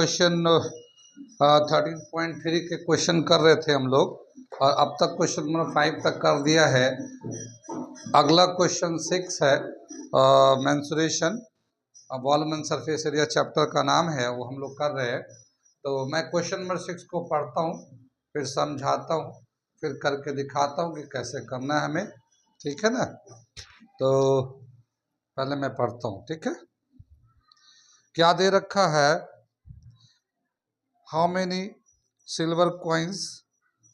Question 13.3 के question कर रहे थे हम लोग और अब तक क्वेश्चन नंबर 5 तक कर दिया है। अगला क्वेश्चन 6 है mensuration volume and surface area chapter का नाम है, वो हम लोग कर रहे हैं। तो मैं क्वेश्चन नंबर 6 को पढ़ता हूँ, फिर समझाता हूँ, फिर करके दिखाता हूँ कि कैसे करना है हमें, ठीक है ना। तो पहले मैं पढ़ता हूँ, ठीक है। क्या दे रखा है, how many silver coins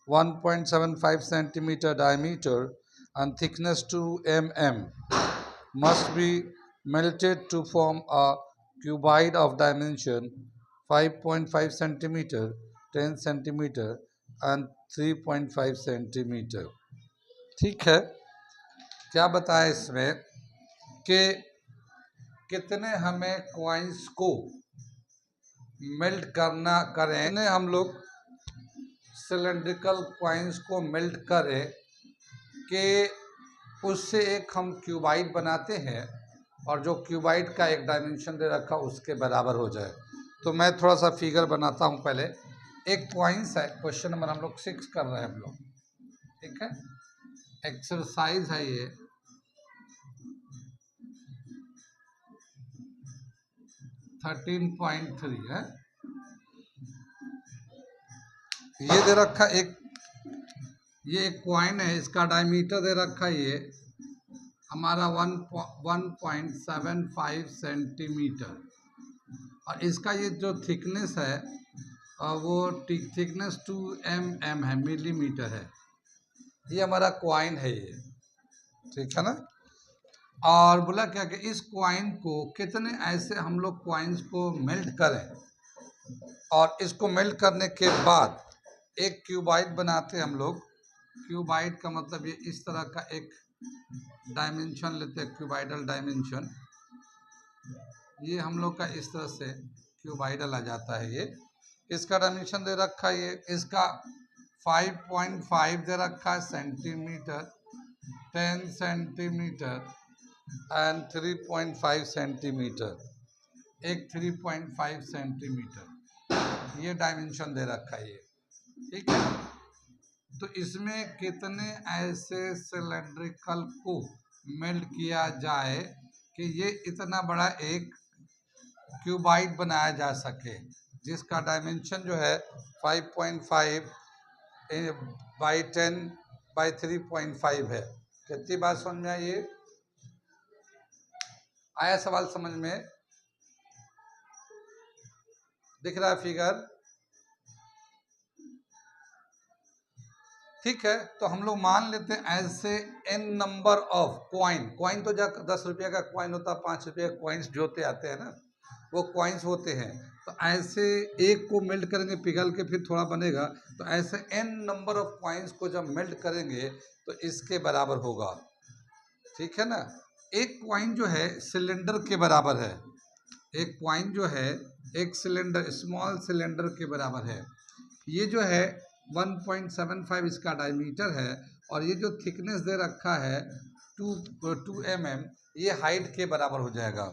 1.75 centimeter diameter and thickness 2 mm must be melted to form a cuboid of dimension 5.5 centimeter, 10 centimeter and 3.5 centimeter। ठीक है, क्या बताया इसमें कि कितने हमें कॉइन्स को मेल्ट करना करें, हम लोग सिलेंड्रिकल कॉइन्स को मेल्ट करें कि उससे एक हम क्यूबाइड बनाते हैं और जो क्यूबाइड का एक डायमेंशन दे रखा उसके बराबर हो जाए। तो मैं थोड़ा सा फिगर बनाता हूं। पहले एक कॉइन्स है, क्वेश्चन नंबर हम लोग 6 कर रहे हैं हम लोग, ठीक है। एक्सरसाइज है ये 13.3 है। ये दे रखा ये एक कॉइन है, इसका डायमीटर दे रखा ये हमारा 1.75 सेंटीमीटर और इसका ये जो थिकनेस है वो थिकनेस 2 mm है, मिलीमीटर है। ये हमारा कॉइन है ये, ठीक है ना। और बोला क्या कि इस कॉइन को कितने ऐसे हम लोग कॉइन्स को मेल्ट करें और इसको मेल्ट करने के बाद एक क्यूबाइड बनाते हैं हम लोग। क्यूबाइड का मतलब ये इस तरह का एक डायमेंशन लेते हैं, क्यूबाइडल डायमेंशन। ये हम लोग का इस तरह से क्यूबाइडल आ जाता है। ये इसका डायमेंशन दे रखा है, ये इसका 5.5 दे रखा है सेंटीमीटर, 10 सेंटीमीटर एंड 3.5 सेंटीमीटर, एक 3.5 सेंटीमीटर ये डायमेंशन दे रखा है ये, ठीक है। तो इसमें कितने ऐसे सिलेंड्रिकल को मेल्ट किया जाए कि ये इतना बड़ा एक क्यूबाइड बनाया जा सके, जिसका डायमेंशन जो है 5.5 बाई 10 बाई 3.5 है। कितनी बात समझ में आई? आया सवाल समझ में? दिख रहा है फिगर? ठीक है। तो हम लोग मान लेते हैं ऐसे n नंबर ऑफ कॉइन तो जब 10 रुपये का कॉइन होता है, 5 रुपये का कॉइन्स जोते आते हैं ना, वो कॉइन्स होते हैं। तो ऐसे एक को मेल्ट करेंगे पिघल के, फिर थोड़ा बनेगा। तो ऐसे n नंबर ऑफ कॉइन्स को जब मेल्ट करेंगे तो इसके बराबर होगा, ठीक है ना। एक कॉइन जो है सिलेंडर के बराबर है, एक कॉइन जो है एक सिलेंडर, स्मॉल सिलेंडर के बराबर है। ये जो है 1.75 इसका डायमीटर है और ये जो थिकनेस दे रखा है 2 mm, ये हाइट के बराबर हो जाएगा,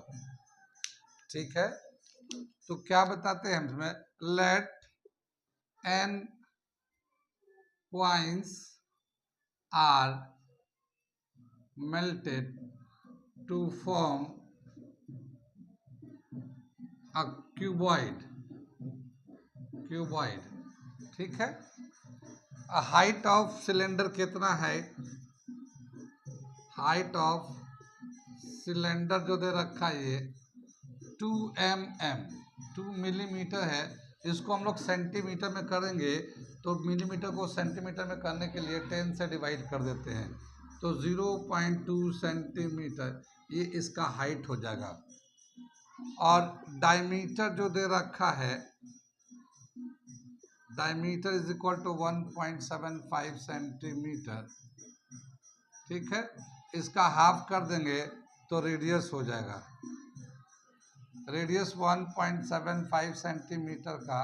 ठीक है। तो क्या बताते हैं इसमें, late n coins are melted to form a cuboid, ठीक है। हाइट ऑफ सिलेंडर कितना है, हाइट ऑफ सिलेंडर जो दे रखा है ये 2 mm, 2 मिलीमीटर है। इसको हम लोग सेंटीमीटर में करेंगे तो मिलीमीटर को सेंटीमीटर में करने के लिए 10 से डिवाइड कर देते हैं, तो 0.2 सेंटीमीटर ये इसका हाइट हो जाएगा। और डायमीटर जो दे रखा है, diameter is equal to 1.75 centimetre, ठीक है। इसका हाफ कर देंगे तो रेडियस हो जाएगा, रेडियस 1.75 सेंटीमीटर का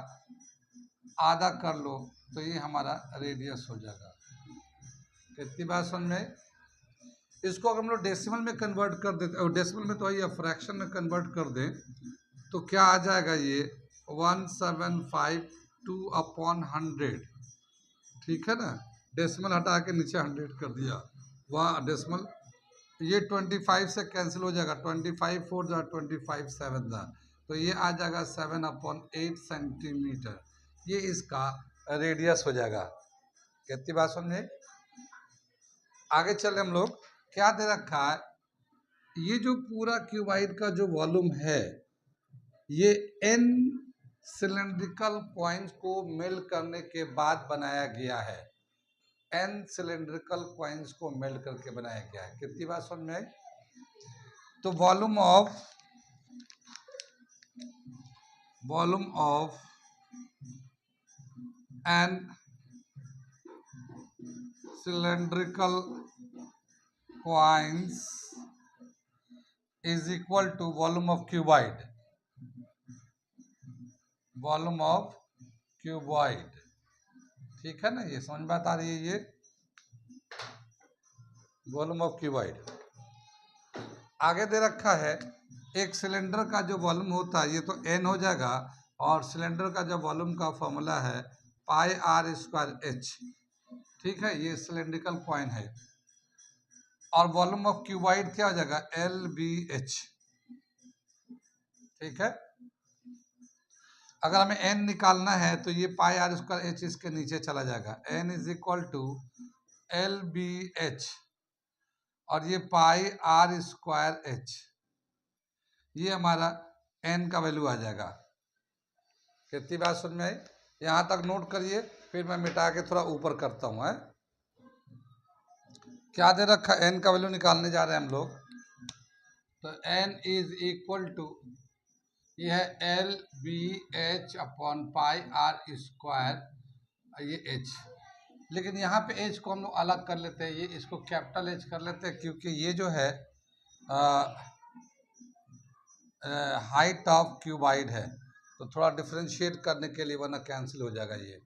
आधा कर लो तो ये हमारा रेडियस हो जाएगा। कितनी बात समझ में? इसको अगर हम लोग डेसिमल में कन्वर्ट कर देते, और डेसिमल में तो ये फ्रैक्शन में कन्वर्ट कर दें तो क्या आ जाएगा, ये 1752/100, ठीक है ना। डेसिमल हटा के नीचे 100 कर दिया, वहाँ डेसिमल। ये 25 से कैंसिल हो जाएगा, 25 4 जा 25 7 जा, तो ये आ जाएगा 7/8 सेंटीमीटर। ये इसका रेडियस हो जाएगा। कितनी बात समझे। आगे चले हम लोग, क्या दे रखा है, ये जो पूरा क्यूबाइड का जो वॉल्यूम है, ये n सिलेंड्रिकल कॉइन्स को मेल्ट करने के बाद बनाया गया है। n सिलेंड्रिकल कॉइन्स को मेल्ट करके बनाया गया है। कितनी बात समझ में आई। तो volume of n cylindrical coins is equal to volume of cuboid, volume of cuboid. ठीक है ना, ये समझ बात आ रही है। ये वॉल्यूम ऑफ क्यूबॉइड आगे दे रखा है। एक सिलेंडर का जो वॉल्यूम होता है ये तो n हो जाएगा, और सिलेंडर का जो वॉल्यूम का फॉर्मूला है πr²h। ठीक है, ये सिलेंड्रिकल कॉइन है। और वॉल्यूम ऑफ क्यूबॉइड क्या हो जाएगा, LBH। ठीक है, अगर हमें n निकालना है तो ये πr²h इसके नीचे चला जाएगा, n = LBH, और ये πr²h, ये हमारा n का वैल्यू आ जाएगा। कितनी बात समझ में आई। यहाँ तक नोट करिए, फिर मैं मिटा के थोड़ा ऊपर करता हूँ। है क्या दे रखा, n का वैल्यू निकालने जा रहे हैं हम लोग। तो n = ये है LBH/πr², ये h। लेकिन यहाँ पे h को हम लोग अलग कर लेते हैं, ये इसको कैपिटल H कर लेते हैं, क्योंकि ये जो है हाइट ऑफ क्यूबाइड है, तो थोड़ा डिफ्रेंशिएट करने के लिए, वरना कैंसिल हो जाएगा ये।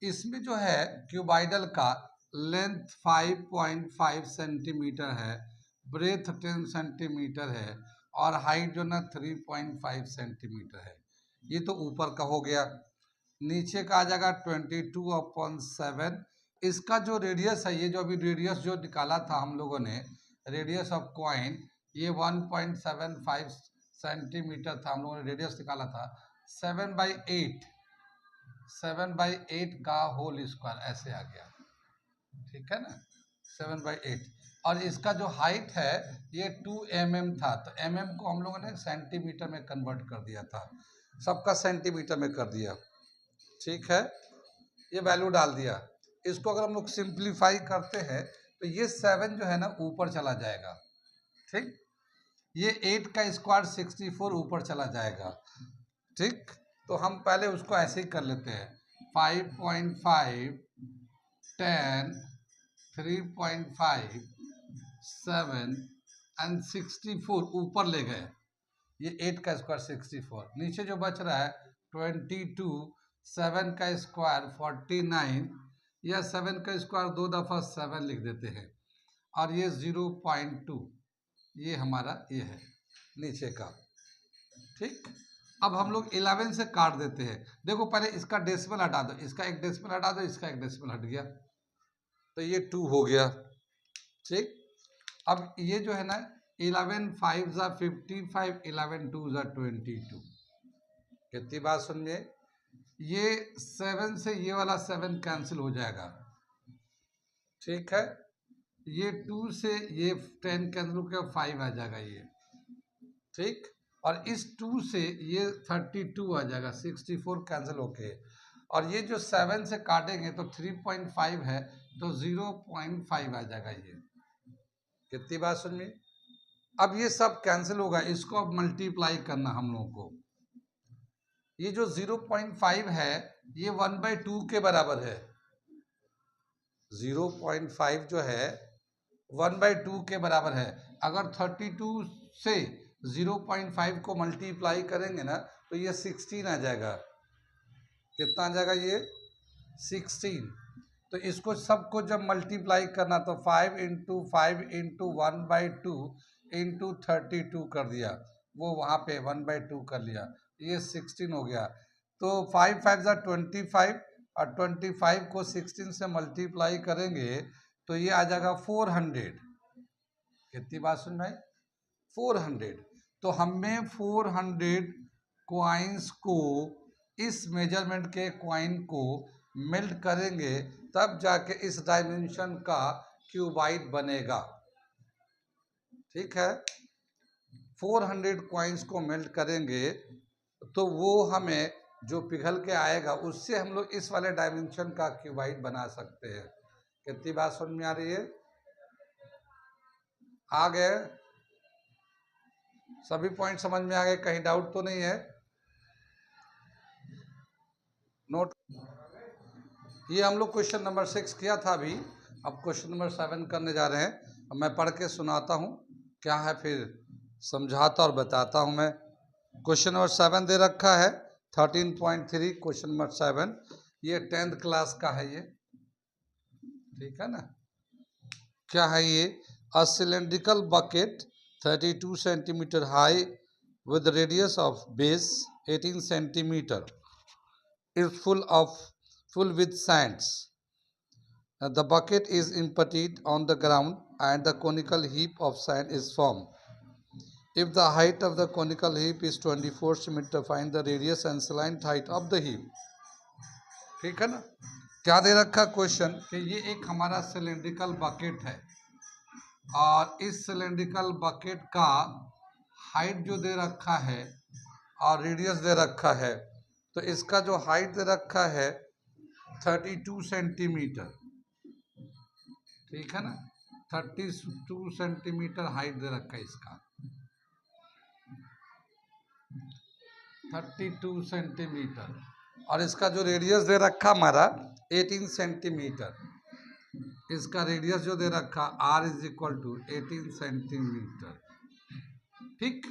इसमें जो है क्यूबाइडल का लेंथ 5.5 सेंटीमीटर है, ब्रेथ 10 सेंटीमीटर है, और हाइट जो ना 3.5 सेंटीमीटर है। ये तो ऊपर का हो गया। नीचे का आ जाएगा 22/7। इसका जो रेडियस है, ये जो अभी रेडियस जो निकाला था हम लोगों ने, रेडियस ऑफ कॉइन, ये 1.75 सेंटीमीटर था, हम लोगों ने रेडियस निकाला था। 7/8 का होल स्क्वायर ऐसे आ गया। ठीक है ना, 7/8। और इसका जो हाइट है ये 2 mm था, तो mm को हम लोगों ने सेंटीमीटर में कन्वर्ट कर दिया था, सबका सेंटीमीटर में कर दिया। ठीक है, ये वैल्यू डाल दिया। इसको अगर हम लोग सिंप्लीफाई करते हैं तो ये 7 जो है ना ऊपर चला जाएगा। ठीक, ये 8 का स्क्वायर 64 ऊपर चला जाएगा। ठीक, तो हम पहले उसको ऐसे ही कर लेते हैं। 5.5 10 3.5 7 एंड 64 ऊपर ले गए। ये 8 का स्क्वायर 64, नीचे जो बच रहा है 22, 7 का स्क्वायर 49, या 7 का स्क्वायर 2 दफ़ा 7 लिख देते हैं, और ये 0.2, ये हमारा ये है नीचे का। ठीक, अब हम लोग 11 से काट देते हैं। देखो पहले इसका डेसिमल हटा दो, इसका एक डेसिमल हटा दो, इसका एक डेसिमल हट गया, तो ये 2 हो गया। ठीक, अब ये जो है ना 11 5 ज़ा 55, 11 2 ज़ा 22। कितनी बात समझे। ये 7 से ये वाला 7 कैंसिल हो जाएगा। ठीक है, ये 2 से ये 10 कैंसिल होकर 5 आ जाएगा ये। ठीक, और इस 2 से ये 32 आ जाएगा, 64 कैंसिल होके, और ये जो 7 से काटेंगे तो 3.5 है, तो 0.5 आ जाएगा ये। कितनी बात समझ में। अब ये सब कैंसिल होगा, इसको अब मल्टीप्लाई करना हम लोगों को। ये जो 0.5 है ये 1/2 के बराबर है। 0.5 जो है 1/2 के बराबर है। अगर 32 से 0.5 को मल्टीप्लाई करेंगे ना तो ये 16 आ जाएगा। कितना आ जाएगा ये 16। तो इसको सबको जब मल्टीप्लाई करना तो 5 × 5 × 1/2 × 32 कर दिया, वो वहाँ पे 1/2 कर लिया, ये 16 हो गया। तो 5 5 25 और 25 को 16 से मल्टीप्लाई करेंगे तो ये आ जाएगा 400। कितनी बात सुन भाई? 400। तो हमें 400 क्वाइंस को, इस मेजरमेंट के क्वाइन को मेल्ट करेंगे तब जाके इस डायमेंशन का क्यूबाइट बनेगा। ठीक है, 400 क्वाइंस को मेल्ट करेंगे तो वो हमें जो पिघल के आएगा उससे हम लोग इस वाले डायमेंशन का क्यूबाइट बना सकते हैं। कितनी बात समझ में आ रही है? आ गए? सभी पॉइंट समझ में आ गए? कहीं डाउट तो नहीं है? नोट। ये हम लोग क्वेश्चन नंबर 6 किया था अभी, अब क्वेश्चन नंबर 7 करने जा रहे हैं। अब मैं पढ़ के सुनाता हूँ क्या है, फिर समझाता और बताता हूँ मैं। क्वेश्चन नंबर 7 दे रखा है 13.3, क्वेश्चन नंबर 7। ये 10th क्लास का है ये, ठीक है ना। क्या है ये? A cylindrical bucket 32 centimetre high with radius of base 18 centimeter is full with sands. The bucket is emptied on the ground and the conical heap of sand is formed. If the height of the conical heap is 24 centimeter, find the radius and slant height of the heap. ठीक है ना। क्या दे रखा question कि ये एक हमारा सिलेंड्रिकल बकेट है और इस सिलेंड्रिकल बकेट का हाइट जो दे रखा है और रेडियस दे रखा है। तो इसका जो हाइट दे रखा है 32 सेंटीमीटर, ठीक है ना। 32 सेंटीमीटर हाइट दे रखा है इसका, 32 सेंटीमीटर। और इसका जो रेडियस दे रखा हमारा 18 सेंटीमीटर, इसका रेडियस जो दे रखा r is equal to 18 centimetre. ठीक,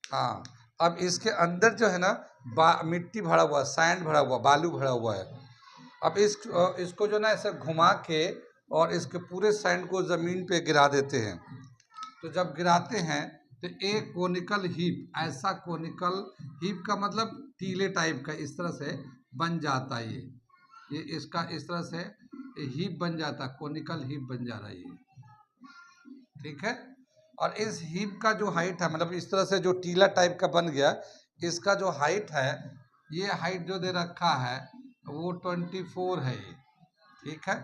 हाँ। अब इसके अंदर जो है ना मिट्टी भरा हुआ, सैंड भरा हुआ, बालू भरा हुआ है। अब इसको जो ना ऐसे घुमा के और इसके पूरे सैंड को ज़मीन पे गिरा देते हैं। तो जब गिराते हैं तो एक कोनिकल हीप, ऐसा कोनिकल हीप का मतलब टीले टाइप का इस तरह से बन जाता है। ये इसका इस तरह से हीप बन जाता, कोनिकल हीप बन जा रहा है ये, ठीक है। और इस हीप का जो हाइट है, मतलब इस तरह से जो टीला टाइप का बन गया, इसका जो हाइट है, ये हाइट जो दे रखा है वो 24 है ये, ठीक है।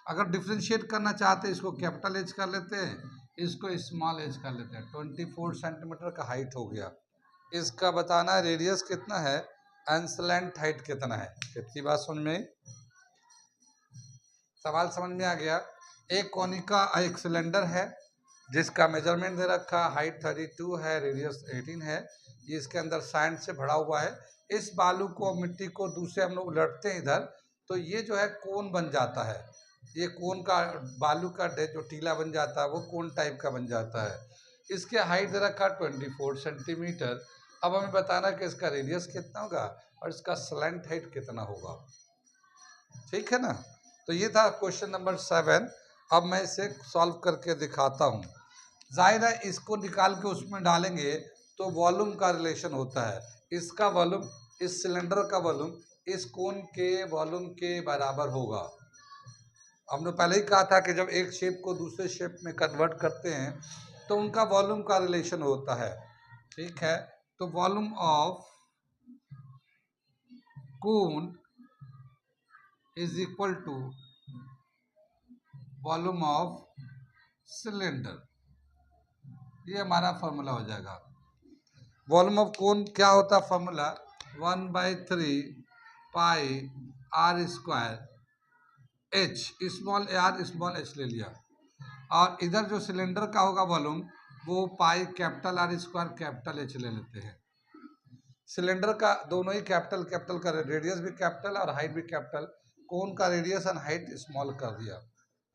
अगर डिफ्रेंशिएट करना चाहते हैं इसको कैपिटल एच कर लेते हैं, इसको स्मॉल एच कर लेते हैं। 24 सेंटीमीटर का हाइट हो गया। इसका बताना है रेडियस कितना है एंड स्लैंट हाइट कितना है। कितनी बात समझ में? सवाल समझ में आ गया। एक कोनिका एक सिलेंडर है जिसका मेजरमेंट दे रखा, हाइट 32 है, रेडियस 18 है। ये इसके अंदर सैंड से भरा हुआ है। इस बालू को, मिट्टी को दूसरे हम लोग उलटते हैं इधर, तो ये जो है कोन बन जाता है। ये कोन का, बालू का जो टीला बन जाता है वो कोन टाइप का बन जाता है। इसके हाइट दे रखा 24 सेंटीमीटर। अब हमें बताना कि इसका रेडियस कितना होगा और इसका स्लैंट हाइट कितना होगा, ठीक है ना। तो ये था क्वेश्चन नंबर 7। अब मैं इसे सॉल्व करके दिखाता हूँ। जाहिर है इसको निकाल के उसमें डालेंगे तो वॉल्यूम का रिलेशन होता है। इसका वॉल्यूम, इस सिलेंडर का वॉल्यूम इस कोन के वॉल्यूम के बराबर होगा। हमने पहले ही कहा था कि जब एक शेप को दूसरे शेप में कन्वर्ट करते हैं तो उनका वॉल्यूम का रिलेशन होता है, ठीक है। तो volume of cone is equal to volume of cylinder, ये हमारा फॉर्मूला हो जाएगा। वॉल्यूम ऑफ कोन क्या होता है formula? 1/3 pi r square h, small r small h ले लिया। और इधर जो सिलेंडर का होगा वॉल्यूम वो pi capital R square capital H ले लेते हैं। सिलेंडर का दोनों ही कैपिटल कैपिटल का, रेडियस भी कैपिटल और हाइट भी कैपिटल। कोन का रेडियस एंड हाइट स्मॉल कर दिया,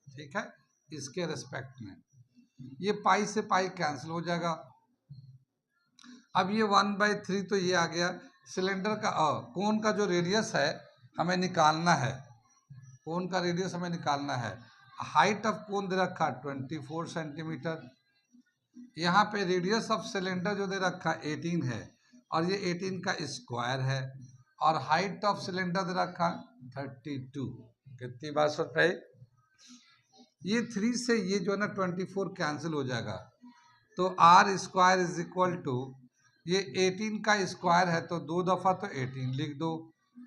ठीक है, इसके रिस्पेक्ट में। ये पाई से पाई कैंसिल हो जाएगा। अब ये 1/3 तो ये आ गया। सिलेंडर का कोन का जो रेडियस है हमें निकालना है, कोन का रेडियस हमें निकालना है। हाइट ऑफ कोन दे रखा 24 सेंटीमीटर। यहाँ पे रेडियस ऑफ सिलेंडर जो दे रखा 18 है और ये 18 का स्क्वायर है और हाइट ऑफ सिलेंडर दे रखा 32। कितनी बात सुन रहे? ये 3 से ये जो है ना 24 कैंसिल हो जाएगा, तो r square is equal to ये 18 का स्क्वायर है तो 2 दफ़ा तो 18 लिख दो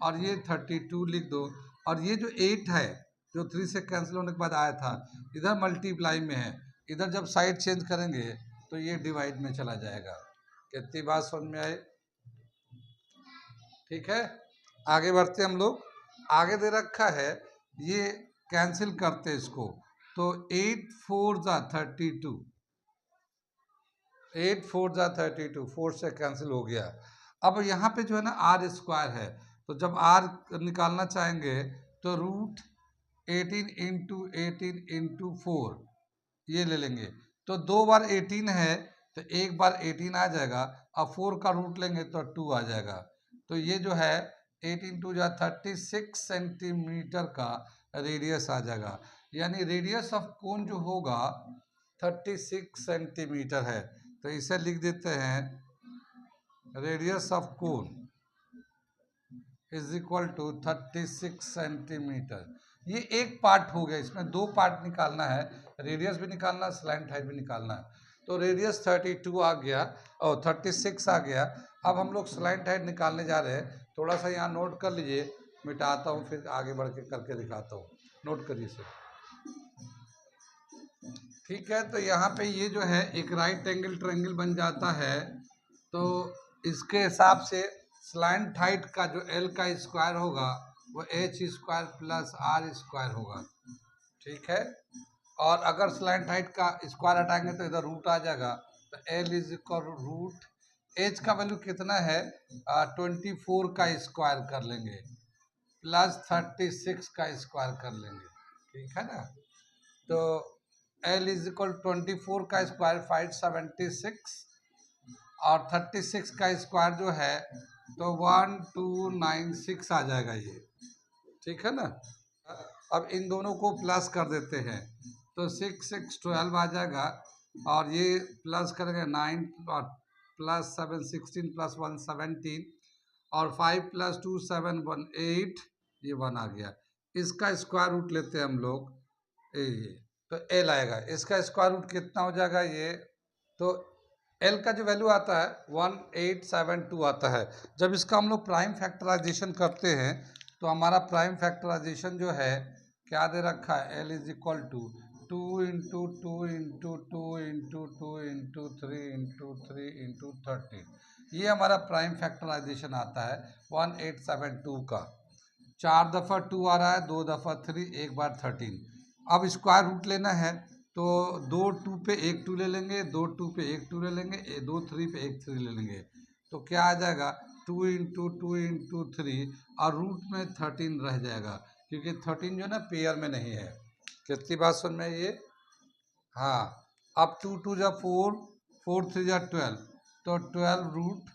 और ये 32 लिख दो और ये जो 8 है जो 3 से कैंसिल होने के बाद आया था इधर मल्टीप्लाई में है, इधर जब साइड चेंज करेंगे तो ये डिवाइड में चला जाएगा। कितनी बात समझ में आए? ठीक है, आगे बढ़ते हम लोग। आगे दे रखा है ये कैंसिल करते इसको तो 8 4 जा 32, 8 4 जा 32, 4 से कैंसिल हो गया। अब यहाँ पे जो है ना आर स्क्वायर है तो जब आर निकालना चाहेंगे तो रूट 18 इंटू 18 इंटू 4 ये ले लेंगे तो 2 बार 18 है तो एक बार 18 आ जाएगा, अब 4 का रूट लेंगे तो 2 आ जाएगा। तो ये जो है 18 टू जा 36 सेंटीमीटर का रेडियस आ जाएगा, यानी रेडियस ऑफ कोन जो होगा 36 सेंटीमीटर है। तो इसे लिख देते हैं radius of cone is equal to 36 centimetre. ये एक पार्ट हो गया, इसमें 2 पार्ट निकालना है, रेडियस भी निकालना है, स्लैंट हाइट भी निकालना है। तो रेडियस 32 आ गया और 36 आ गया। अब हम लोग स्लैंट हाइट निकालने जा रहे हैं, थोड़ा सा यहाँ नोट कर लीजिए, मिटाता हूँ फिर आगे बढ़ के करके दिखाता हूँ, नोट करिए सर। ठीक है, तो यहाँ पे ये जो है एक राइट एंगल ट्रायंगल बन जाता है, तो इसके हिसाब से स्लैंट हाइट का जो एल का स्क्वायर होगा वो h square plus r square होगा। ठीक है, और अगर स्लैंट हाइट का स्क्वायर हटाएंगे तो इधर रूट आ जाएगा, तो l is equal root h का वैल्यू कितना है 24 का स्क्वायर कर लेंगे प्लस 36 का स्क्वायर कर लेंगे। ठीक है ना, तो एल इज इक्वल 24 का स्क्वायर 576 और 36 का स्क्वायर जो है तो 1296 आ जाएगा ये। ठीक है ना, अब इन दोनों को प्लस कर देते हैं तो 6 6 12 आ जाएगा और ये प्लस करेंगे 9 और प्लस 7 16 प्लस 1 17 और 5 प्लस 2 7 1 8, ये 1 आ गया। इसका स्क्वायर रूट लेते हैं हम लोग, ये तो एल आएगा, इसका स्क्वायर रूट कितना हो जाएगा ये, तो एल का जो वैल्यू आता है 1872 आता है। जब इसका हम लोग प्राइम फैक्टराइजेशन करते हैं तो हमारा प्राइम फैक्टराइजेशन जो है क्या दे रखा है, l is equal to 2 into 2 into 2 into 2 into 3 into 3 into 30, ये हमारा प्राइम फैक्टराइजेशन आता है 1872 का। 4 दफ़ा 2 आ रहा है, 2 दफ़ा 3, एक बार 13। अब स्क्वायर रूट लेना है तो 2 2 पे एक 2 ले लेंगे, 2 2 पे एक 2 ले लेंगे, 2 3 पे एक 3 ले लेंगे, तो क्या आ जाएगा 2 इंटू 2 इंटू 3 और रूट में 13 रह जाएगा क्योंकि 13 जो है ना पेयर में नहीं है। कितनी बात सुन में ये? हाँ, अब 2 2 जा 4, 4 3 जा 12, तो 12 रूट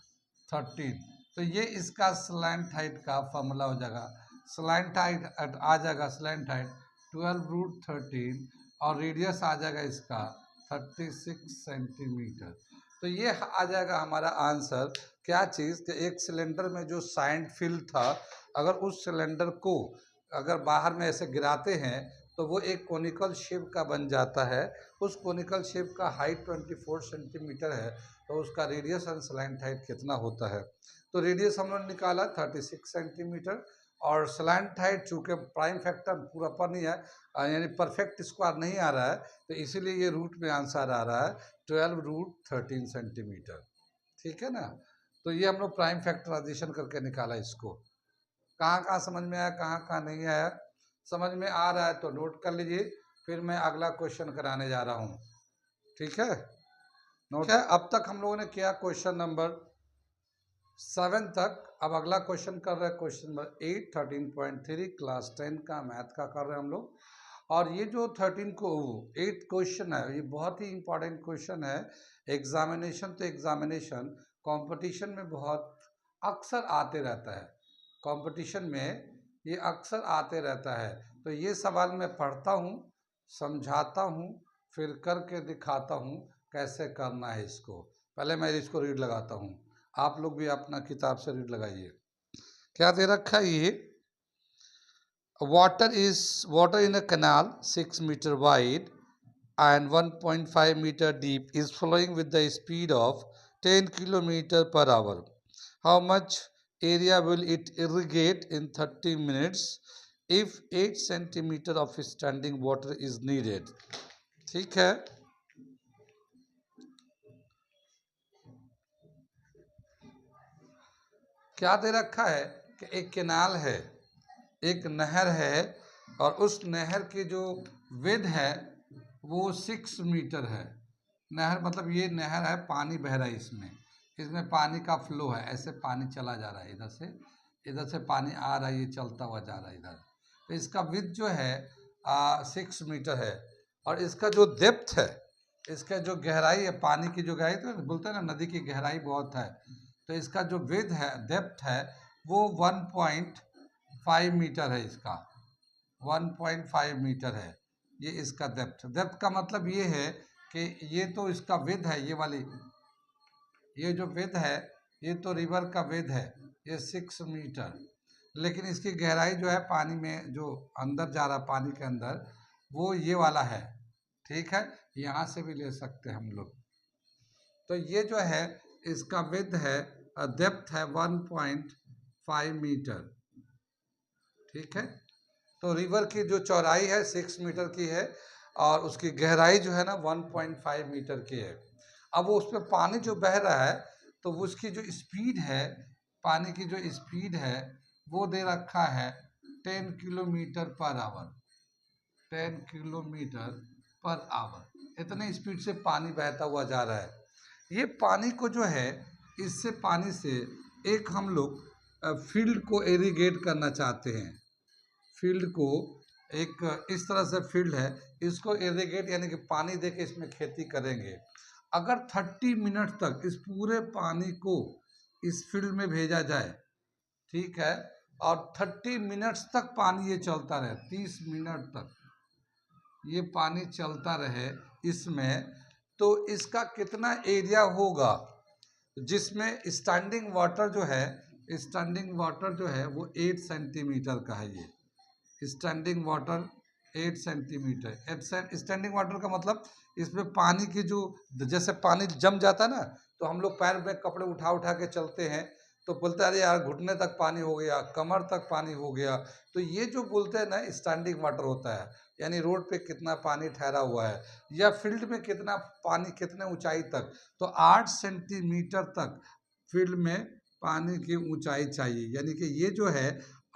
13, तो ये इसका स्लैंट हाइट का फॉर्मूला हो जाएगा। स्लैंट हाइट आ जाएगा, स्लैंट हाइट 12 रूट 13 और रेडियस आ जाएगा इसका 36 सेंटीमीटर। तो ये आ जाएगा हमारा आंसर। क्या चीज़ कि एक सिलेंडर में जो साइंड फिल था, अगर उस सिलेंडर को अगर बाहर में ऐसे गिराते हैं तो वो एक कोनिकल शेप का बन जाता है। उस कोनिकल शेप का हाइट 24 सेंटीमीटर है, तो उसका रेडियस एंड स्लैंट हाइट कितना होता है। तो रेडियस हम लोगोने निकाला 36 सेंटीमीटर और स्लैंट हाइट चूँकि प्राइम फैक्टर पूरा पर नहीं है, यानी परफेक्ट स्क्वायर नहीं आ रहा है, तो इसीलिए ये रूट में आंसर आ रहा है 12 रूट 13 सेंटीमीटर। ठीक है ना, तो ये हम लोग प्राइम फैक्टराइजेशन करके निकाला इसको। कहाँ कहाँ समझ में आया, कहाँ कहाँ नहीं आया? समझ में आ रहा है तो नोट कर लीजिए, फिर मैं अगला क्वेश्चन कराने जा रहा हूँ। ठीक है, नोट है। अब तक हम लोगों ने किया क्वेश्चन नंबर 7 तक। अब अगला क्वेश्चन कर रहे हैं क्वेश्चन नंबर 8 13.3 क्लास 10 का मैथ का कर रहे हैं हम लोग। और ये जो 13 को 8 क्वेश्चन है, ये बहुत ही इंपॉर्टेंट क्वेश्चन है। एग्जामिनेशन तो एग्जामिनेशन, कंपटीशन में बहुत अक्सर आते रहता है, कंपटीशन में ये अक्सर आते रहता है। तो ये सवाल मैं पढ़ता हूँ, समझाता हूँ, फिर करके दिखाता हूँ, कैसे करना है इसको। पहले मैं इसको रीड लगाता हूँ, आप लोग भी अपना किताब से रीड लगाइए। क्या दे रखा है ये, water in a canal 6 meter wide and 1.5 meter deep is flowing with the speed of 10 kilometer per hour. How much area will it irrigate in 30 minutes if 8 centimeter of standing water is needed? ठीक है, क्या दे रखा है कि एक canal है, एक नहर है, और उस नहर की जो विड्थ है वो 6 मीटर है। नहर मतलब ये नहर है, पानी बह रहा है इसमें, इसमें पानी का फ्लो है, ऐसे पानी चला जा रहा है, इधर से पानी आ रहा है, ये चलता हुआ जा रहा है इधर। तो इसका विड्थ जो है 6 मीटर है, और इसका जो डेप्थ है, इसका जो गहराई है, पानी की जो गहराई, तो बोलते हैं ना नदी की गहराई बहुत है, तो इसका जो विड्थ है, डेप्थ है, वो 1.5 मीटर है। इसका 1.5 मीटर है, ये इसका डेप्थ का मतलब ये है कि ये तो इसका विड्थ है, ये वाली, ये जो विड्थ है, ये तो रिवर का विड्थ है, ये 6 मीटर, लेकिन इसकी गहराई जो है पानी में जो अंदर जा रहा पानी के अंदर, वो ये वाला है। ठीक है, यहाँ से भी ले सकते हैं हम लोग। तो ये जो है इसका विड्थ है, डेप्थ है 1.5 मीटर। ठीक है, तो रिवर की जो चौड़ाई है 6 मीटर की है, और उसकी गहराई जो है ना 1.5 मीटर की है। अब वो उसमें पानी जो बह रहा है, तो उसकी जो स्पीड है, पानी की जो स्पीड है, वो दे रखा है 10 kilometre per hour. 10 kilometre per hour, इतने स्पीड से पानी बहता हुआ जा रहा है। ये पानी को जो है, इससे पानी से एक हम लोग फील्ड को इरिगेट करना चाहते हैं। फील्ड को, एक इस तरह से फील्ड है, इसको इरिगेट यानी कि पानी दे के इसमें खेती करेंगे। अगर 30 मिनट तक इस पूरे पानी को इस फील्ड में भेजा जाए, ठीक है, और 30 मिनट्स तक पानी ये चलता रहे, 30 मिनट तक ये पानी चलता रहे इसमें, तो इसका कितना एरिया होगा जिसमें स्टैंडिंग वाटर जो है, स्टैंडिंग वाटर जो है वो 8 सेंटीमीटर का है। ये standing water 8 centimetre. Standing water का मतलब इसमें पानी की जो, जैसे पानी जम जाता है ना, तो हम लोग पैर में कपड़े उठा उठा के चलते हैं, तो बोलते हैं अरे यार घुटने तक पानी हो गया, कमर तक पानी हो गया। तो ये जो बोलते हैं ना स्टैंडिंग वाटर होता है, यानी रोड पे कितना पानी ठहरा हुआ है, या फील्ड में कितना पानी, कितने ऊंचाई तक, तो 8 सेंटीमीटर तक फील्ड में पानी की ऊंचाई चाहिए, यानी कि ये जो है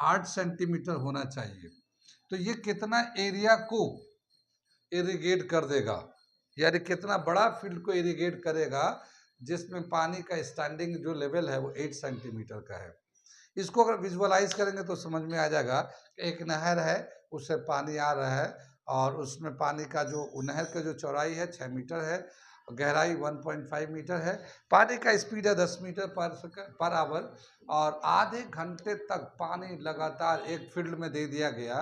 8 सेंटीमीटर होना चाहिए। तो ये कितना एरिया को इरिगेट कर देगा, यानी कितना बड़ा फील्ड को इरिगेट करेगा, जिसमें पानी का स्टैंडिंग जो लेवल है वो 8 सेंटीमीटर का है। इसको अगर विजुअलाइज करेंगे तो समझ में आ जाएगा कि एक नहर है, उससे पानी आ रहा है, और उसमें पानी का जो नहर का जो चौड़ाई है 6 मीटर है, गहराई 1.5 मीटर है, पानी का स्पीड है 10 मीटर पर आवर, और आधे घंटे तक पानी लगातार एक फील्ड में दे दिया गया,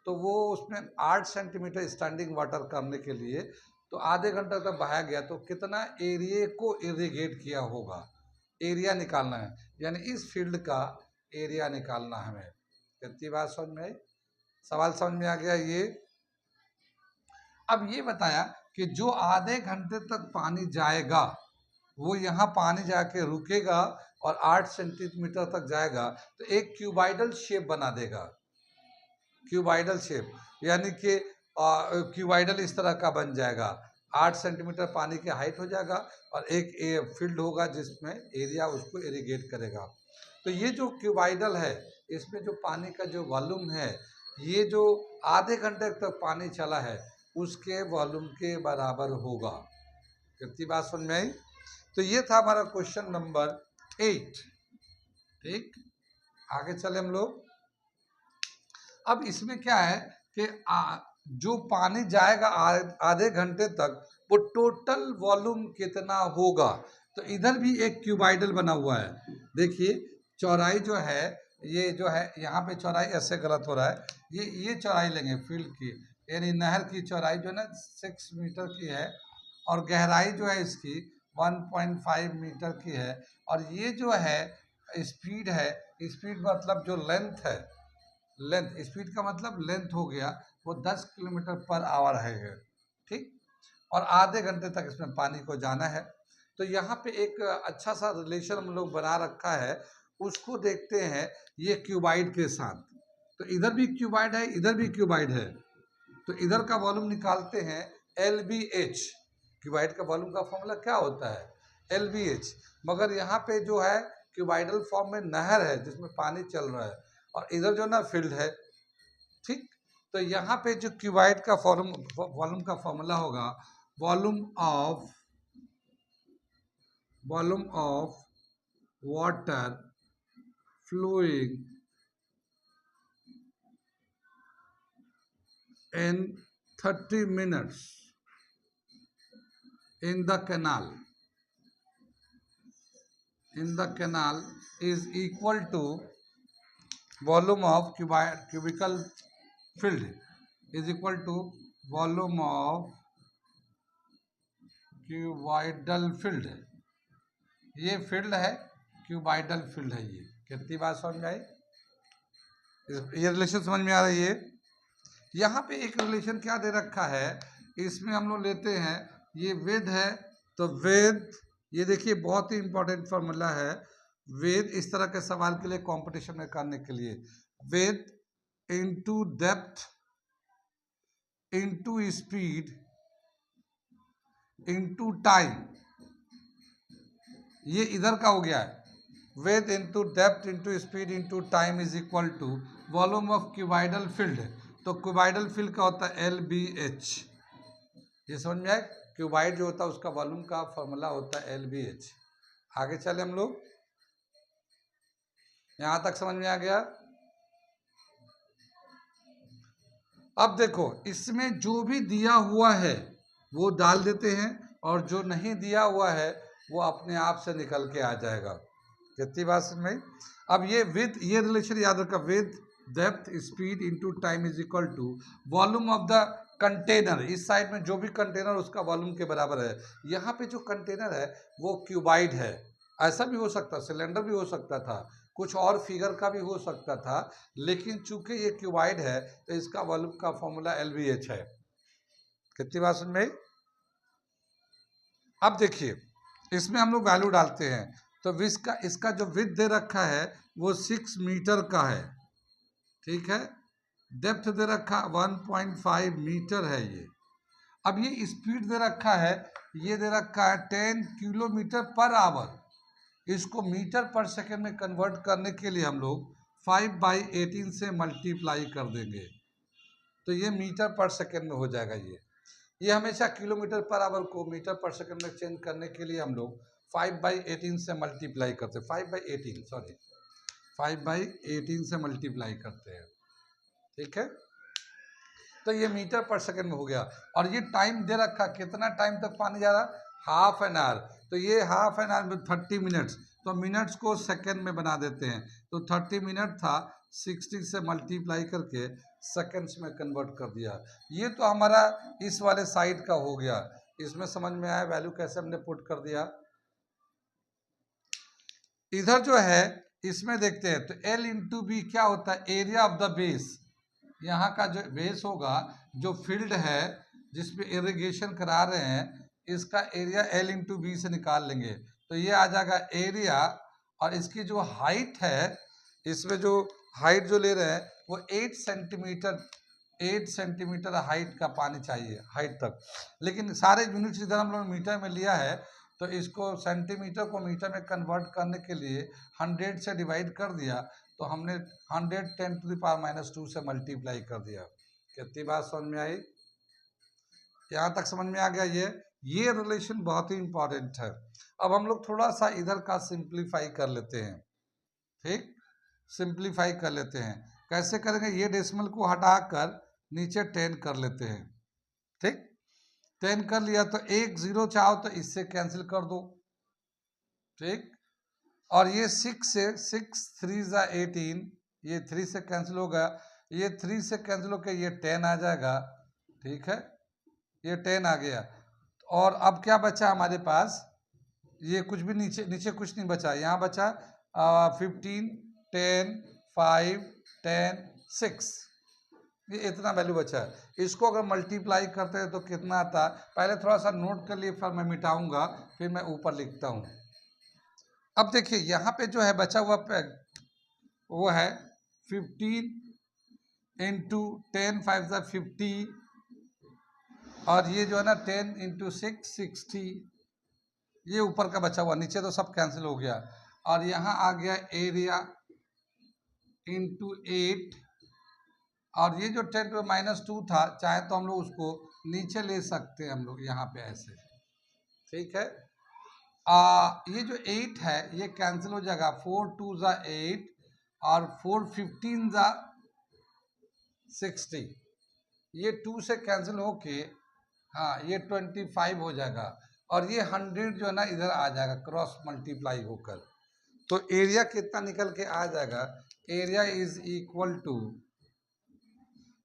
तो वो उसमें 8 सेंटीमीटर स्टैंडिंग वाटर करने के लिए तो आधे घंटे तक बहाया गया, तो कितना एरिया को इरिगेट किया होगा, एरिया निकालना है, यानी इस फील्ड का एरिया निकालना है हमें। कितनी बात समझ में आई, सवाल समझ में आ गया ये। अब ये बताया कि जो आधे घंटे तक पानी जाएगा, वो यहाँ पानी जाके रुकेगा और 8 सेंटीमीटर तक जाएगा, तो एक क्यूबाइडल शेप बना देगा। क्यूबाइडल शेप यानी कि क्यूबाइडल इस तरह का बन जाएगा, 8 सेंटीमीटर पानी की हाइट हो जाएगा, और एक फील्ड होगा जिसमें एरिया उसको इरिगेट करेगा। तो ये जो क्यूबाइडल है, इसमें जो पानी का जो वॉल्यूम है, ये जो आधे घंटे तक पानी चला है उसके वॉल्यूम के बराबर होगा। कितनी बात समझ में आई। तो ये था हमारा क्वेश्चन नंबर 8। ठीक, आगे चले हम लोग। अब इसमें क्या है कि जो पानी जाएगा आधे घंटे तक, वो टोटल वॉल्यूम कितना होगा। तो इधर भी एक क्यूबाइडल बना हुआ है, देखिए चौड़ाई जो है, ये जो है यहाँ पे चौड़ाई ऐसे गलत हो रहा है, ये चौड़ाई लेंगे फील्ड की, यानी नहर की चौड़ाई जो है ना 6 मीटर की है, और गहराई जो है इसकी 1.5 मीटर की है। और ये जो है स्पीड है, स्पीड मतलब जो लेंथ है, लेंथ स्पीड का मतलब लेंथ हो गया, वो 10 किलोमीटर पर आवर है। ठीक, और आधे घंटे तक इसमें पानी को जाना है। तो यहाँ पे एक अच्छा सा रिलेशन हम लोग बना रखा है, उसको देखते हैं ये क्यूबाइड के साथ। तो इधर भी क्यूबाइड है, इधर भी क्यूबाइड है, तो इधर का वॉल्यूम निकालते हैं LBH। क्यूबाइड का वॉल्यूम का फॉर्मूला क्या होता है LBH। मगर यहाँ पे जो है क्यूबाइडल फॉर्म में नहर है जिसमें पानी चल रहा है, और इधर जो ना फील्ड है। ठीक, तो यहाँ पे जो क्यूबाइड का वॉल्यूम का फॉर्मूला होगा, volume of water flowing in 30 minutes in the canal is equal to volume of cubical filled is equal to volume of cuboidal filled। ये फील्ड है, क्यूबाइडल फील्ड है। ये कितनी बात समझ में आई? ये रिलेशन समझ में आ रही है? यहाँ पे एक रिलेशन क्या दे रखा है, इसमें हम लोग लेते हैं ये वेद है, तो वेद, ये देखिए बहुत ही इंपॉर्टेंट फॉर्मूला है वेद, इस तरह के सवाल के लिए कंपटीशन में करने के लिए, width into depth into speed into time. ये इधर का हो गया है, width into depth into speed into time is equal to volume of cuboidal field. तो क्यूबाइडल फील्ड का होता है LBH। ये समझ में आए? क्यूबाइड जो होता है उसका वॉल्यूम का फॉर्मूला होता है LBH। आगे चले हम लोग, यहां तक समझ में आ गया? अब देखो इसमें जो भी दिया हुआ है वो डाल देते हैं, और जो नहीं दिया हुआ है वो अपने आप से निकल के आ जाएगा। कितनी बात समझ में? अब ये विद, ये रिलेशन याद रखा, width depth speed into time is equal to volume of the container. इस साइड में जो भी कंटेनर उसका वॉल्यूम के बराबर है। यहाँ पे जो कंटेनर है वो क्यूबाइड है, ऐसा भी हो सकता, सिलेंडर भी हो सकता था, कुछ और फिगर का भी हो सकता था, लेकिन चूंकि ये क्यूबाइड है तो इसका वॉल्यूम का फॉर्मूला LBH है। कितनी बात समझ में? अब देखिए इसमें हम लोग वैल्यू डालते हैं, तो इसका जो विड्थ दे रखा है वो 6 मीटर का है। ठीक है, डेप्थ दे रखा 1.5 मीटर है ये। अब ये स्पीड दे रखा है, ये दे रखा है 10 किलोमीटर पर आवर। इसको मीटर पर सेकेंड में कन्वर्ट करने के लिए हम लोग 5/18 से मल्टीप्लाई कर देंगे, तो ये मीटर पर सेकेंड में हो जाएगा। ये हमेशा किलोमीटर पर आवर को मीटर पर सेकेंड में चेंज करने के लिए हम लोग 5/18 से मल्टीप्लाई करते हैं, 5/18 से मल्टीप्लाई करते हैं। ठीक है, तो ये मीटर पर सेकेंड में हो गया। और ये टाइम दे रखा, कितना टाइम तक पानी जा रहा, हाफ एन आवर। तो ये हाफ एन आवर में 30 मिनट्स, तो मिनट्स को सेकेंड में बना देते हैं, तो 30 मिनट था, 60 से मल्टीप्लाई करके सेकेंड्स में कन्वर्ट कर दिया। ये तो हमारा इस वाले साइड का हो गया। इसमें समझ में आया वैल्यू कैसे हमने पुट कर दिया। इधर जो है इसमें देखते हैं, तो L इंटू बी क्या होता है, एरिया ऑफ द बेस। यहाँ का जो बेस होगा, जो फील्ड है जिसमें इरिगेशन करा रहे हैं, इसका एरिया L इंटू बी से निकाल लेंगे, तो ये आ जाएगा एरिया। और इसकी जो हाइट है, इसमें जो हाइट जो ले रहे हैं वो 8 सेंटीमीटर हाइट का पानी चाहिए, हाइट तक। लेकिन सारे यूनिट्स इधर हम लोग मीटर में लिया है, तो इसको सेंटीमीटर को मीटर में कन्वर्ट करने के लिए 100 से डिवाइड कर दिया, तो हमने 100 10⁻⁻2 से मल्टीप्लाई कर दिया। कितनी बात समझ में आई? यहाँ तक समझ में आ गया? ये रिलेशन बहुत ही इंपॉर्टेंट है। अब हम लोग थोड़ा सा इधर का सिंप्लीफाई कर लेते हैं। ठीक, सिंप्लीफाई कर लेते हैं। कैसे करेंगे, ये डेसिमल को हटाकर नीचे 10 कर लेते हैं। ठीक, 10 कर लिया, तो 1 0 चाहो तो इससे कैंसिल कर दो। ठीक, और ये 6 से 6 3 ज़ा 18, ये 3 से कैंसिल होगा, ये 3 से कैंसिल होकर ये 10 आ जाएगा। ठीक है, ये 10 आ गया। और अब क्या बचा हमारे पास, ये कुछ भी नीचे नीचे कुछ नहीं बचा, यहाँ बचा 15, 10, 5, 10, 6, ये इतना वैल्यू बचा है। इसको अगर मल्टीप्लाई करते हैं तो कितना आता है, पहले थोड़ा सा नोट कर लिए, फिर मैं मिटाऊंगा, फिर मैं ऊपर लिखता हूँ। अब देखिए यहाँ पे जो है बचा हुआ वो है 15 इंटू 10 5 50, और ये जो है ना 10 इंटू 6 60, ये ऊपर का बचा हुआ, नीचे तो सब कैंसिल हो गया। और यहाँ आ गया एरिया इंटू 8, और ये जो 10⁻² था, चाहे तो हम लोग उसको नीचे ले सकते हैं हम लोग यहाँ पे ऐसे, ठीक है। ये जो 8 है ये कैंसिल हो जाएगा, 4 2 8, और 4 15 60, ये 2 से कैंसिल होके हाँ ये 25 हो जाएगा, और ये 100 जो है ना इधर आ जाएगा क्रॉस मल्टीप्लाई होकर। तो एरिया कितना निकल के आ जाएगा, एरिया इज इक्वल टू,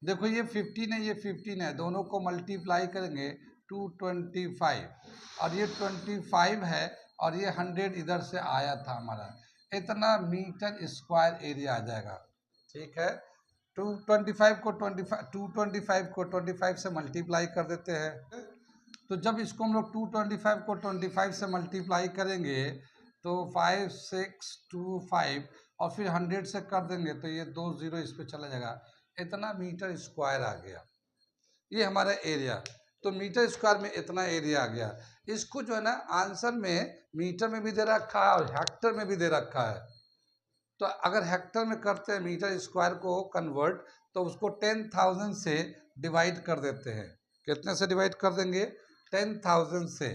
देखो ये 15 है, ये 15 है, दोनों को मल्टीप्लाई करेंगे 225, और ये 25 है, और ये 100 इधर से आया था हमारा, इतना मीटर स्क्वायर एरिया आ जाएगा, ठीक है। 225 को 25 से मल्टीप्लाई कर देते हैं, तो जब इसको हम लोग 225 को 25 से मल्टीप्लाई करेंगे तो 5625, और फिर 100 से कर देंगे तो ये 2 0 इस पे चला जाएगा, इतना मीटर स्क्वायर आ गया, ये हमारा एरिया। तो मीटर स्क्वायर में इतना एरिया आ गया। इसको जो है ना आंसर में मीटर में भी दे रखा है और हेक्टर में भी दे रखा है। तो अगर हेक्टर में करते हैं मीटर स्क्वायर को कन्वर्ट, तो उसको 10,000 से डिवाइड कर देते हैं। कितने से डिवाइड कर देंगे, 10,000 से।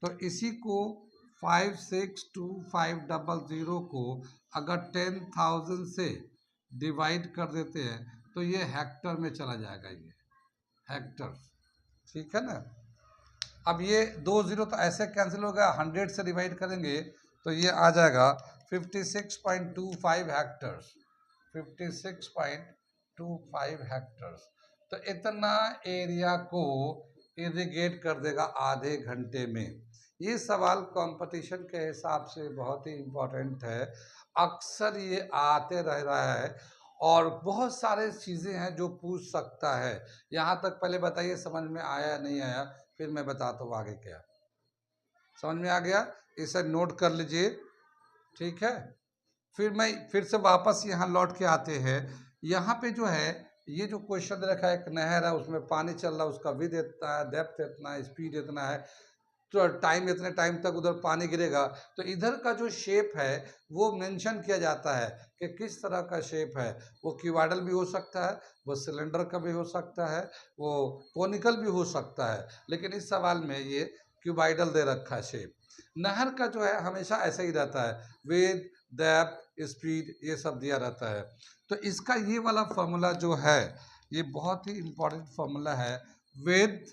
तो इसी को 562500 को अगर 10,000 से डिवाइड कर देते हैं तो ये हेक्टर में चला जाएगा, ये हेक्टर, ठीक है ना। अब ये 2 0 तो ऐसे कैंसिल हो गया, 100 से डिवाइड करेंगे तो ये आ जाएगा 56.25 हेक्टर्स, 56.25 हेक्टर्स। तो इतना एरिया को इरिगेट कर देगा आधे घंटे में। ये सवाल कंपटीशन के हिसाब से बहुत ही इम्पोर्टेंट है, अक्सर ये आते रह रहा है, और बहुत सारे चीज़ें हैं जो पूछ सकता है। यहाँ तक पहले बताइए समझ में आया या नहीं आया, फिर मैं बताता हूँ आगे क्या। समझ में आ गया, इसे नोट कर लीजिए, ठीक है। फिर मैं फिर से वापस यहाँ लौट के आते हैं। यहाँ पे जो है ये जो क्वेश्चन दे रखा है, एक नहर है उसमें पानी चल रहा है, उसका विड्थ इतना है, डेप्थ इतना है, स्पीड इतना है, तो टाइम इतने टाइम तक उधर पानी गिरेगा। तो इधर का जो शेप है वो मेंशन किया जाता है कि किस तरह का शेप है। वो क्यूबॉइडल भी हो सकता है, वो सिलेंडर का भी हो सकता है, वो कोनिकल भी हो सकता है, लेकिन इस सवाल में ये क्यूबॉइडल दे रखा है शेप। नहर का जो है हमेशा ऐसा ही रहता है, विद डेप्थ स्पीड ये सब दिया रहता है। तो इसका ये वाला फॉर्मूला जो है ये बहुत ही इम्पोर्टेंट फॉर्मूला है, width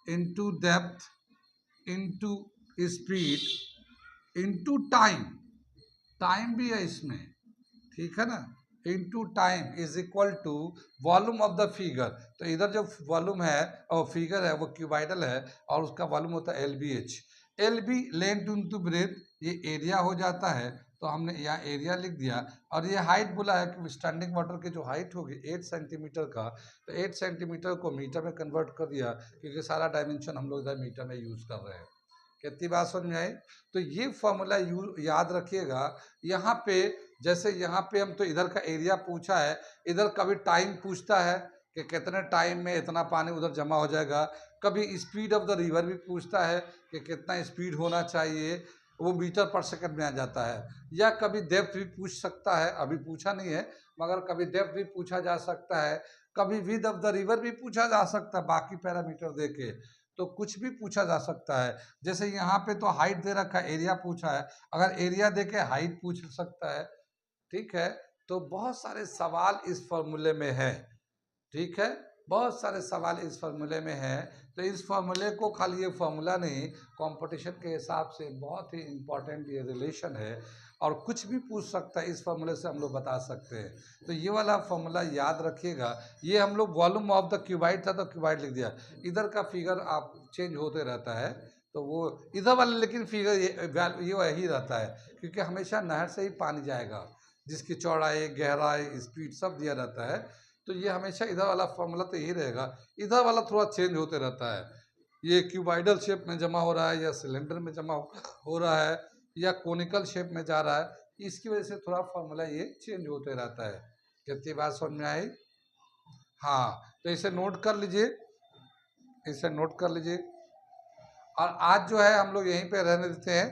into depth into speed into time, time भी है इसमें, ठीक है ना, into time is equal to volume of the figure. तो इधर जो वॉल्यूम है और फिगर है वो क्यूबाइडल है, और उसका वॉल्यूम होता है LBH। LB length into breadth, ये एरिया हो जाता है, तो हमने यहाँ एरिया लिख दिया। और ये हाइट बोला है कि स्टैंडिंग वाटर की जो हाइट होगी 8 सेंटीमीटर का, तो 8 सेंटीमीटर को मीटर में कन्वर्ट कर दिया, क्योंकि सारा डायमेंशन हम लोग इधर मीटर में यूज़ कर रहे हैं। कितनी बात समझ में आई। तो ये फॉर्मूला याद रखिएगा। यहाँ पे जैसे यहाँ पे हम तो इधर का एरिया पूछा है, इधर कभी टाइम पूछता है कि कितने टाइम में इतना पानी उधर जमा हो जाएगा, कभी स्पीड ऑफ द रिवर भी पूछता है कि कितना स्पीड होना चाहिए, वो मीटर पर सेकंड में आ जाता है, या कभी डेप्थ भी पूछ सकता है, अभी पूछा नहीं है मगर कभी डेप्थ भी पूछा जा सकता है, कभी विड्थ ऑफ द रिवर भी पूछा जा सकता है, बाकी पैरामीटर दे के तो कुछ भी पूछा जा सकता है। जैसे यहाँ पे तो हाइट दे रखा है, एरिया पूछा है, अगर एरिया दे के हाइट पूछ सकता है, ठीक है। तो बहुत सारे सवाल इस फॉर्मूले में है, ठीक है, बहुत सारे सवाल इस फार्मूले में हैं। तो इस फार्मूले को खाली ये फार्मूला नहीं, कंपटीशन के हिसाब से बहुत ही इम्पोर्टेंट ये रिलेशन है, और कुछ भी पूछ सकता है, इस फार्मूले से हम लोग बता सकते हैं। तो ये वाला फार्मूला याद रखिएगा। ये हम लोग वॉल्यूम ऑफ द क्यूबाइड था तो क्यूबाइड लिख दिया, इधर का फिगर आप चेंज होते रहता है, तो वो इधर वाला लेकिन फिगर ये वही रहता है, क्योंकि हमेशा नहर से ही पानी जाएगा, जिसकी चौड़ाई, गहराई, स्पीड सब दिया रहता है। तो ये हमेशा इधर वाला फॉर्मूला तो यही रहेगा। इधर वाला थोड़ा चेंज होते रहता है, ये क्यूबाइडल शेप में जमा हो रहा है या सिलेंडर में जमा हो रहा है या कोनिकल शेप में जा रहा है, इसकी वजह से थोड़ा फॉर्मूला ये चेंज होते रहता है। कितनी बात समझ में आई? हाँ, तो इसे नोट कर लीजिए, इसे नोट कर लीजिए। और आज जो है हम लोग यहीं पे रहने देते हैं।